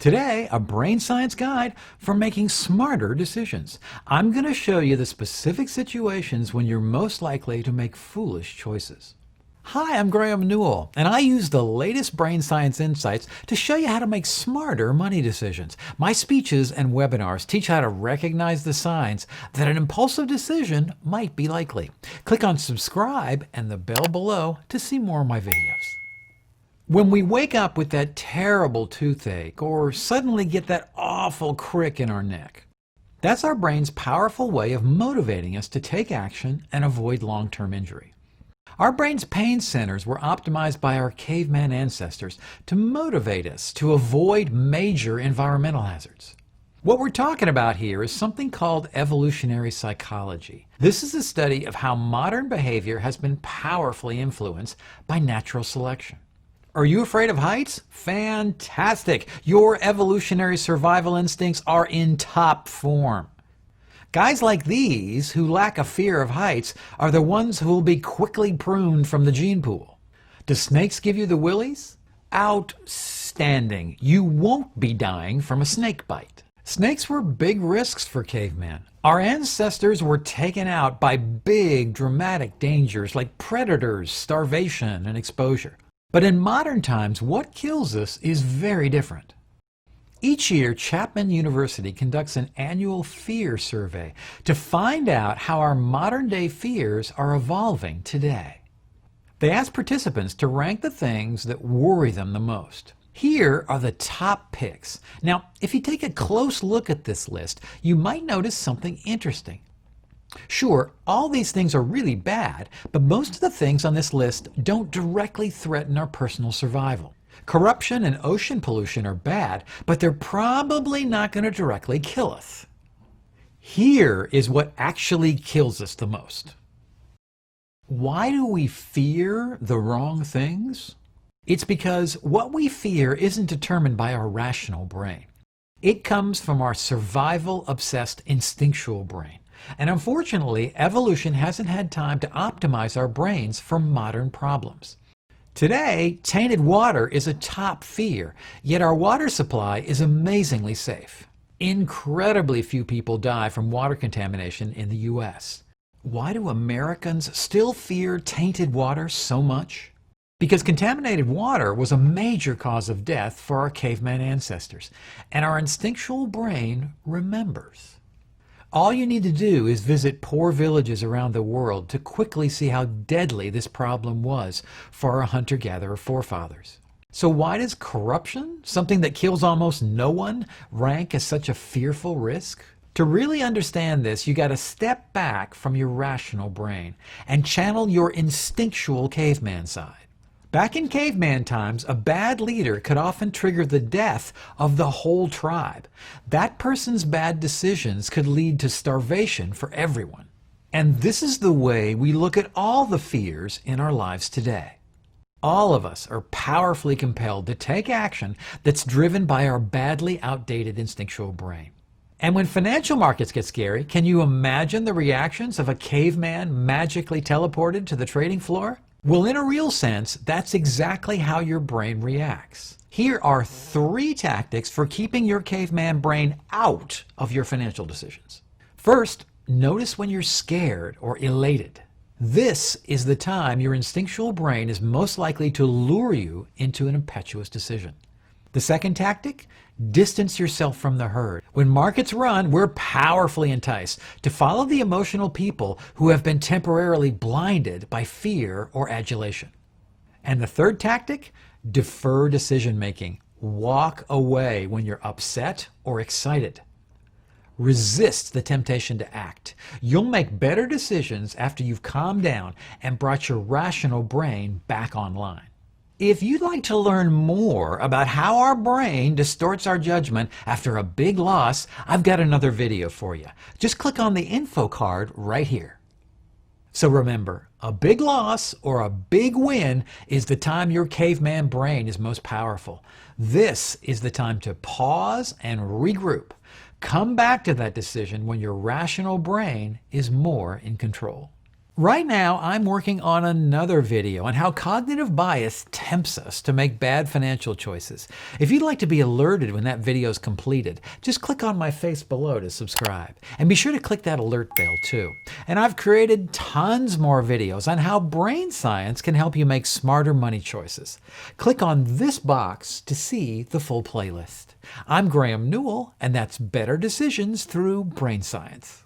Today, a brain science guide for making smarter decisions. I'm going to show you the specific situations when you're most likely to make foolish choices. Hi, I'm Graeme Newell, and I use the latest brain science insights to show you how to make smarter money decisions. My speeches and webinars teach how to recognize the signs that an impulsive decision might be likely. Click on subscribe and the bell below to see more of my videos. When we wake up with that terrible toothache or suddenly get that awful crick in our neck, that's our brain's powerful way of motivating us to take action and avoid long-term injury. Our brain's pain centers were optimized by our caveman ancestors to motivate us to avoid major environmental hazards. What we're talking about here is something called evolutionary psychology. This is a study of how modern behavior has been powerfully influenced by natural selection. Are you afraid of heights? Fantastic! Your evolutionary survival instincts are in top form. Guys like these, who lack a fear of heights, are the ones who will be quickly pruned from the gene pool. Do snakes give you the willies? Outstanding! You won't be dying from a snake bite. Snakes were big risks for cavemen. Our ancestors were taken out by big, dramatic dangers like predators, starvation, and exposure. But in modern times, what kills us is very different. Each year, Chapman University conducts an annual fear survey to find out how our modern-day fears are evolving today. They ask participants to rank the things that worry them the most. Here are the top picks. Now, if you take a close look at this list, you might notice something interesting. Sure, all these things are really bad, but most of the things on this list don't directly threaten our personal survival. Corruption and ocean pollution are bad, but they're probably not going to directly kill us. Here is what actually kills us the most. Why do we fear the wrong things? It's because what we fear isn't determined by our rational brain. It comes from our survival-obsessed instinctual brain. And unfortunately, evolution hasn't had time to optimize our brains for modern problems. Today, tainted water is a top fear, yet our water supply is amazingly safe. Incredibly few people die from water contamination in the U.S. Why do Americans still fear tainted water so much? Because contaminated water was a major cause of death for our caveman ancestors, and our instinctual brain remembers. All you need to do is visit poor villages around the world to quickly see how deadly this problem was for our hunter-gatherer forefathers. So why does corruption, something that kills almost no one, rank as such a fearful risk? To really understand this, you got to step back from your rational brain and channel your instinctual caveman side. Back in caveman times, a bad leader could often trigger the death of the whole tribe. That person's bad decisions could lead to starvation for everyone. And this is the way we look at all the fears in our lives today. All of us are powerfully compelled to take action that's driven by our badly outdated instinctual brain. And when financial markets get scary, can you imagine the reactions of a caveman magically teleported to the trading floor? Well, in a real sense, that's exactly how your brain reacts. Here are 3 tactics for keeping your caveman brain out of your financial decisions. First, notice when you're scared or elated. This is the time your instinctual brain is most likely to lure you into an impetuous decision. The second tactic, distance yourself from the herd. When markets run, we're powerfully enticed to follow the emotional people who have been temporarily blinded by fear or adulation. And the third tactic, defer decision making. Walk away when you're upset or excited. Resist the temptation to act. You'll make better decisions after you've calmed down and brought your rational brain back online. If you'd like to learn more about how our brain distorts our judgment after a big loss, I've got another video for you. Just click on the info card right here. So remember, a big loss or a big win is the time your caveman brain is most powerful. This is the time to pause and regroup. Come back to that decision when your rational brain is more in control. Right now, I'm working on another video on how cognitive bias tempts us to make bad financial choices. If you'd like to be alerted when that video is completed, just click on my face below to subscribe. And be sure to click that alert bell too. And I've created tons more videos on how brain science can help you make smarter money choices. Click on this box to see the full playlist. I'm Graeme Newell, and that's Better Decisions Through Brain Science.